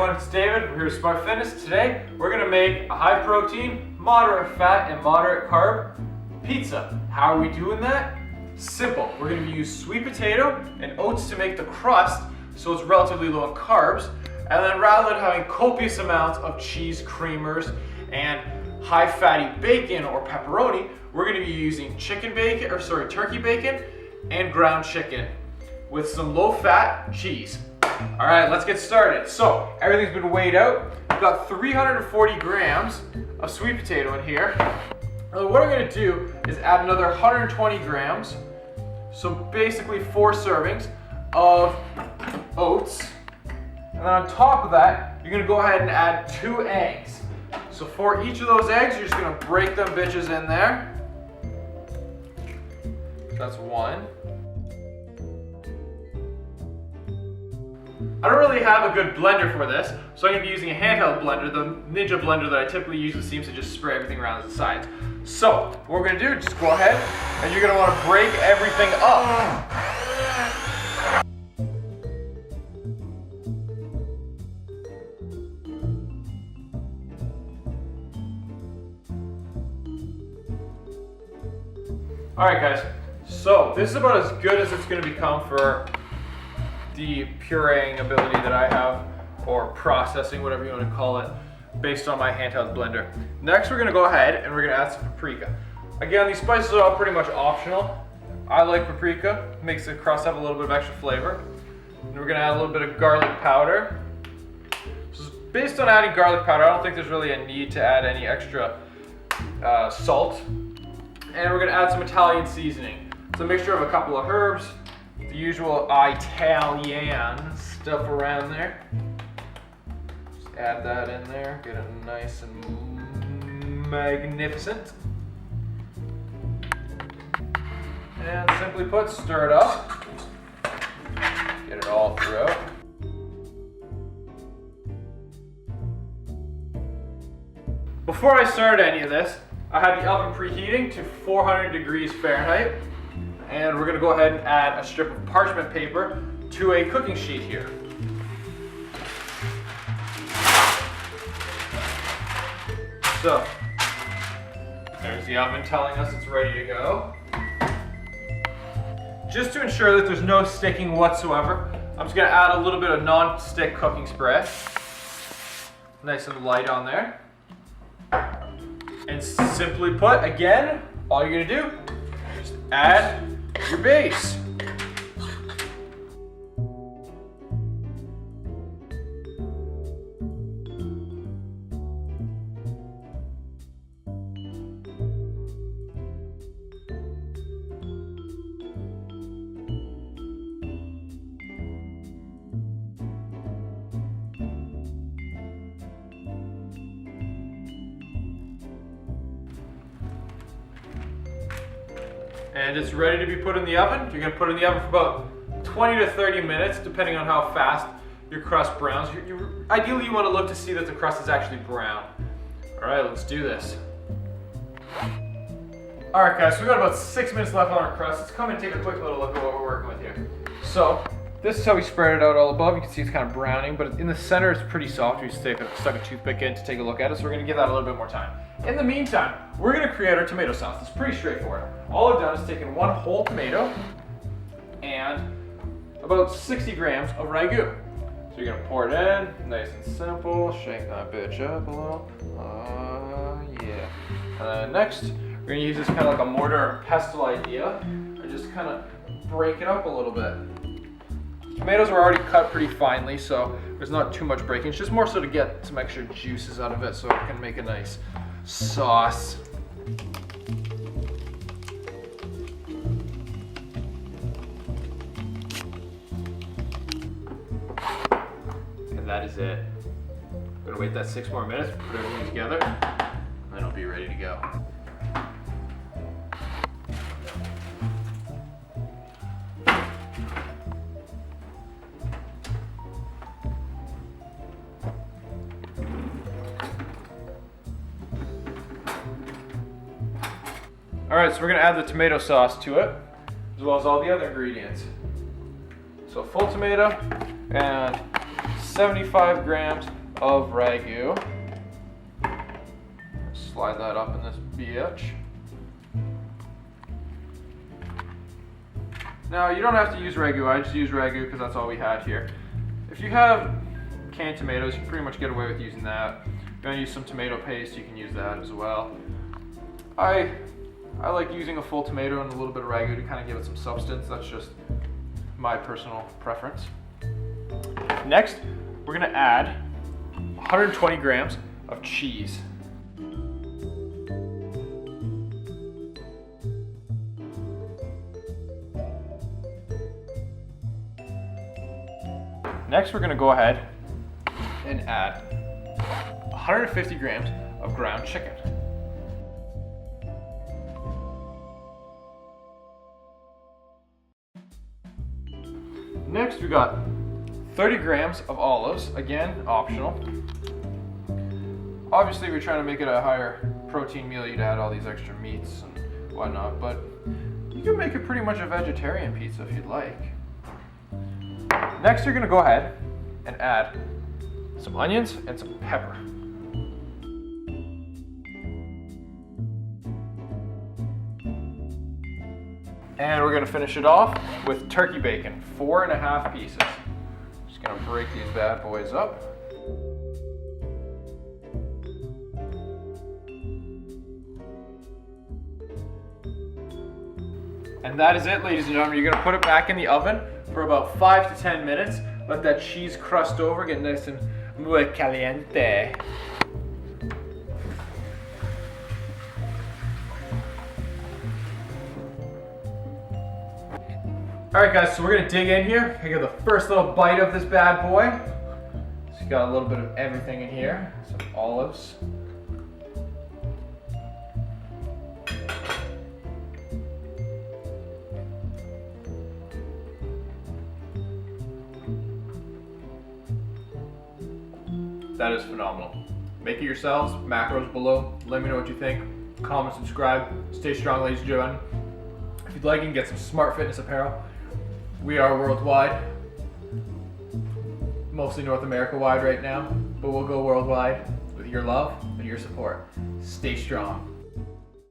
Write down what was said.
everyone, it's David. We're here at Smart Fitness. Today, we're gonna make a high protein, moderate fat, and moderate carb pizza. How are we doing that? Simple. We're gonna use sweet potato and oats to make the crust, so it's relatively low in carbs. And then rather than having copious amounts of cheese creamers and high fatty bacon or pepperoni, we're gonna be using turkey bacon and ground chicken with some low fat cheese. All right, let's get started. So everything's been weighed out. We've got 340 grams of sweet potato in here. And what I'm gonna do is add another 120 grams. So basically 4 servings of oats. And then on top of that, you're gonna go ahead and add 2 eggs. So for each of those eggs, you're just gonna break them bitches in there. That's 1. I don't really have a good blender for this, so I'm going to be using a handheld blender, the Ninja blender that I typically use that seems to just spray everything around the sides. So, what we're going to do, just go ahead, and you're going to want to break everything up. Alright guys, so this is about as good as it's going to become for the pureeing ability that I have, or processing, whatever you want to call it, based on my handheld blender. Next, we're going to go ahead and we're going to add some paprika. Again, these spices are all pretty much optional. I like paprika, it makes the crust have a little bit of extra flavor. And we're going to add a little bit of garlic powder. So based on adding garlic powder, I don't think there's really a need to add any extra salt. And we're going to add some Italian seasoning. So a mixture of a couple of herbs, the usual Italian stuff around there. Just add that in there, get it nice and magnificent. And simply put, stir it up. Get it all throughout. Before I started any of this, I had the oven preheating to 400 degrees Fahrenheit. And we're going to go ahead and add a strip of parchment paper to a cooking sheet here. So, there's the oven telling us it's ready to go. Just to ensure that there's no sticking whatsoever, I'm just going to add a little bit of non-stick cooking spray. Nice and light on there. And simply put, again, all you're going to do is just add your base. And it's ready to be put in the oven. You're gonna put it in the oven for about 20 to 30 minutes, depending on how fast your crust browns. Ideally, you wanna look to see that the crust is actually brown. All right, let's do this. All right, guys, so we've got about 6 minutes left on our crust. Let's come and take a quick little look at what we're working with here. So, this is how we spread it out all above. You can see it's kind of browning, but in the center, it's pretty soft. We stuck a toothpick in to take a look at it, so we're gonna give that a little bit more time. In the meantime, we're gonna create our tomato sauce. It's pretty straightforward. All I've done is taken 1 whole tomato and about 60 grams of Ragu. So you're gonna pour it in, nice and simple, shake that bitch up a little. Yeah. And then next, we're gonna use this kind of like a mortar and pestle idea, and just kind of break it up a little bit. Tomatoes are already cut pretty finely, so there's not too much breaking. It's just more so to get some extra juices out of it so it can make a nice sauce. And that is it. I'm gonna wait that 6 more minutes, put everything together, and then it'll be ready to go. All right, so we're gonna add the tomato sauce to it, as well as all the other ingredients. So full tomato and 75 grams of Ragu. Slide that up in this bitch. Now you don't have to use Ragu, I just use Ragu because that's all we had here. If you have canned tomatoes, you can pretty much get away with using that. If you want to use some tomato paste, you can use that as well. I like using a full tomato and a little bit of Ragu to kind of give it some substance. That's just my personal preference. Next, we're gonna add 120 grams of cheese. Next, we're gonna go ahead and add 150 grams of ground chicken. Next, we got 30 grams of olives, again, optional. Obviously, we're trying to make it a higher protein meal. You'd add all these extra meats and whatnot, but you can make it pretty much a vegetarian pizza if you'd like. Next, you're gonna go ahead and add some onions and some pepper. And we're gonna finish it off with turkey bacon, 4.5 pieces. Just gonna break these bad boys up. And that is it, ladies and gentlemen. You're gonna put it back in the oven for about 5 to 10 minutes. Let that cheese crust over, get nice and muy caliente. Alright guys, so we're gonna dig in here. I get the first little bite of this bad boy. So you got a little bit of everything in here. Some olives. That is phenomenal. Make it yourselves, macros below. Let me know what you think. Comment, subscribe. Stay strong, ladies and gentlemen. If you'd like, you can get some smart fitness apparel. We are worldwide. Mostly North America wide right now, but we'll go worldwide with your love and your support. Stay strong.